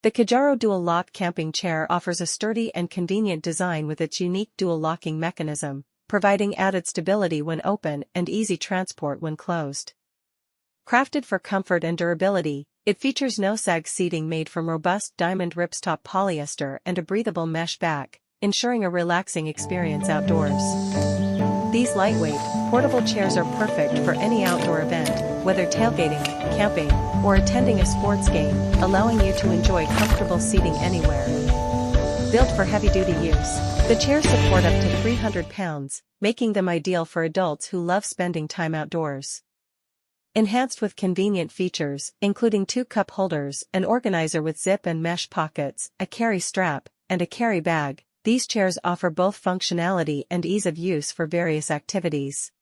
The Kajaro Dual Lock Camping Chair offers a sturdy and convenient design with its unique dual locking mechanism, providing added stability when open and easy transport when closed. Crafted for comfort and durability, it features no-sag seating made from robust diamond ripstop polyester and a breathable mesh back, ensuring a relaxing experience outdoors. These lightweight, portable chairs are perfect for any outdoor event, whether tailgating, camping, or attending a sports game, allowing you to enjoy comfortable seating anywhere. Built for heavy-duty use, the chairs support up to 300 pounds, making them ideal for adults who love spending time outdoors. Enhanced with convenient features, including 2 cup holders, an organizer with zip and mesh pockets, a carry strap, and a carry bag, these chairs offer both functionality and ease of use for various activities.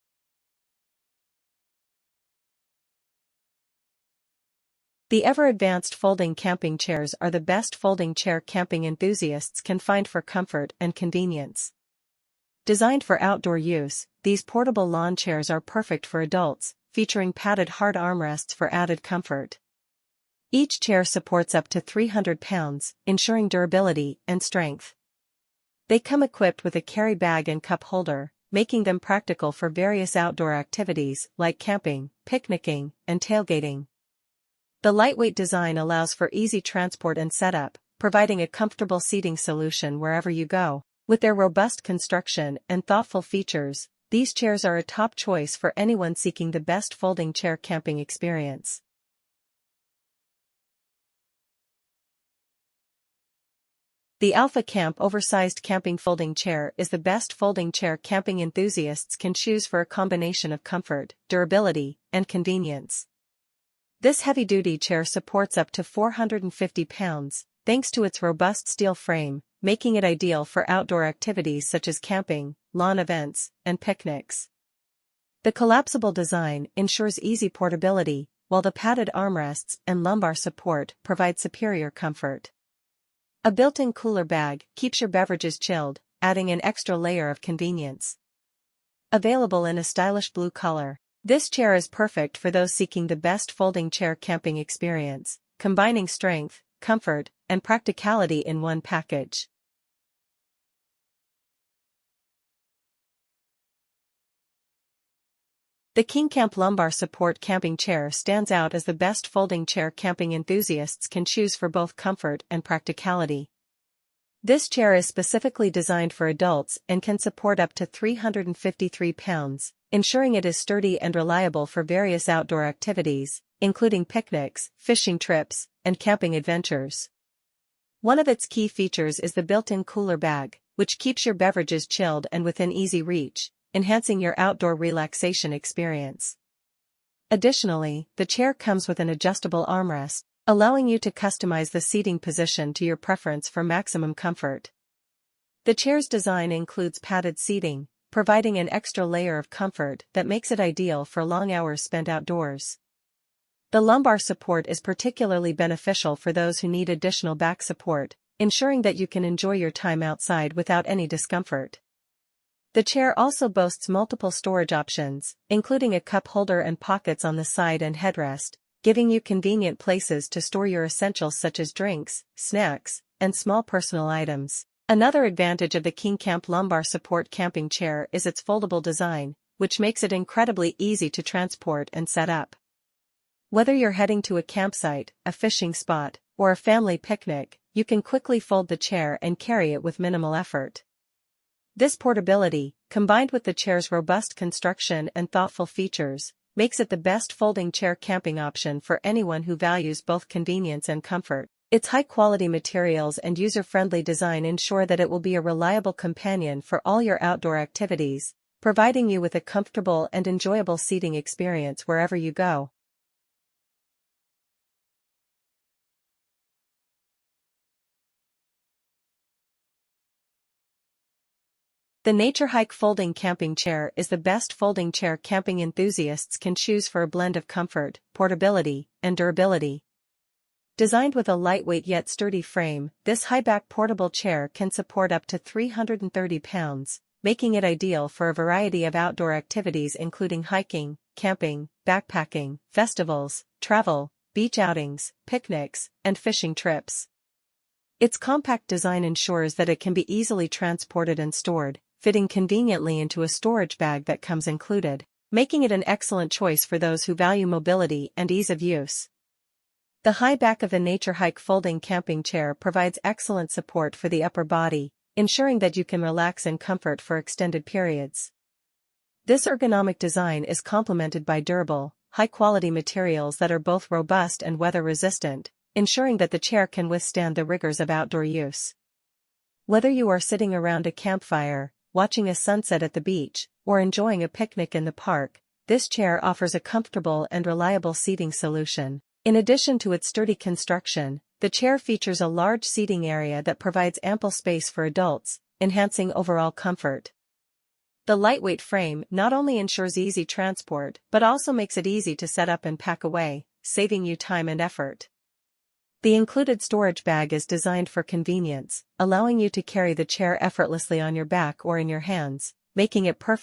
The ever-advanced folding camping chairs are the best folding chair camping enthusiasts can find for comfort and convenience. Designed for outdoor use, these portable lawn chairs are perfect for adults, featuring padded hard armrests for added comfort. Each chair supports up to 300 pounds, ensuring durability and strength. They come equipped with a carry bag and cup holder, making them practical for various outdoor activities like camping, picnicking, and tailgating. The lightweight design allows for easy transport and setup, providing a comfortable seating solution wherever you go. With their robust construction and thoughtful features, these chairs are a top choice for anyone seeking the best folding chair camping experience. The Alpha Camp Oversized Camping Folding Chair is the best folding chair camping enthusiasts can choose for a combination of comfort, durability, and convenience. This heavy-duty chair supports up to 450 pounds, thanks to its robust steel frame, making it ideal for outdoor activities such as camping, lawn events, and picnics. The collapsible design ensures easy portability, while the padded armrests and lumbar support provide superior comfort. A built-in cooler bag keeps your beverages chilled, adding an extra layer of convenience. Available in a stylish blue color, this chair is perfect for those seeking the best folding chair camping experience, combining strength, comfort, and practicality in one package. The King Camp Lumbar Support Camping Chair stands out as the best folding chair camping enthusiasts can choose for both comfort and practicality. This chair is specifically designed for adults and can support up to 353 pounds, ensuring it is sturdy and reliable for various outdoor activities, including picnics, fishing trips, and camping adventures. One of its key features is the built-in cooler bag, which keeps your beverages chilled and within easy reach, enhancing your outdoor relaxation experience. Additionally, the chair comes with an adjustable armrest, allowing you to customize the seating position to your preference for maximum comfort. The chair's design includes padded seating, providing an extra layer of comfort that makes it ideal for long hours spent outdoors. The lumbar support is particularly beneficial for those who need additional back support, ensuring that you can enjoy your time outside without any discomfort. The chair also boasts multiple storage options, including a cup holder and pockets on the side and headrest, giving you convenient places to store your essentials such as drinks, snacks, and small personal items. Another advantage of the King Camp Lumbar Support Camping Chair is its foldable design, which makes it incredibly easy to transport and set up. Whether you're heading to a campsite, a fishing spot, or a family picnic, you can quickly fold the chair and carry it with minimal effort. This portability, combined with the chair's robust construction and thoughtful features, makes it the best folding chair camping option for anyone who values both convenience and comfort. Its high-quality materials and user-friendly design ensure that it will be a reliable companion for all your outdoor activities, providing you with a comfortable and enjoyable seating experience wherever you go. The Nature Hike Folding Camping Chair is the best folding chair camping enthusiasts can choose for a blend of comfort, portability, and durability. Designed with a lightweight yet sturdy frame, this high-back portable chair can support up to 330 pounds, making it ideal for a variety of outdoor activities including hiking, camping, backpacking, festivals, travel, beach outings, picnics, and fishing trips. Its compact design ensures that it can be easily transported and stored, fitting conveniently into a storage bag that comes included, making it an excellent choice for those who value mobility and ease of use. The high back of the Nature Hike folding camping chair provides excellent support for the upper body, ensuring that you can relax in comfort for extended periods. This ergonomic design is complemented by durable, high-quality materials that are both robust and weather-resistant, ensuring that the chair can withstand the rigors of outdoor use. Whether you are sitting around a campfire, watching a sunset at the beach, or enjoying a picnic in the park, this chair offers a comfortable and reliable seating solution. In addition to its sturdy construction, the chair features a large seating area that provides ample space for adults, enhancing overall comfort. The lightweight frame not only ensures easy transport but also makes it easy to set up and pack away, saving you time and effort. The included storage bag is designed for convenience, allowing you to carry the chair effortlessly on your back or in your hands, making it perfect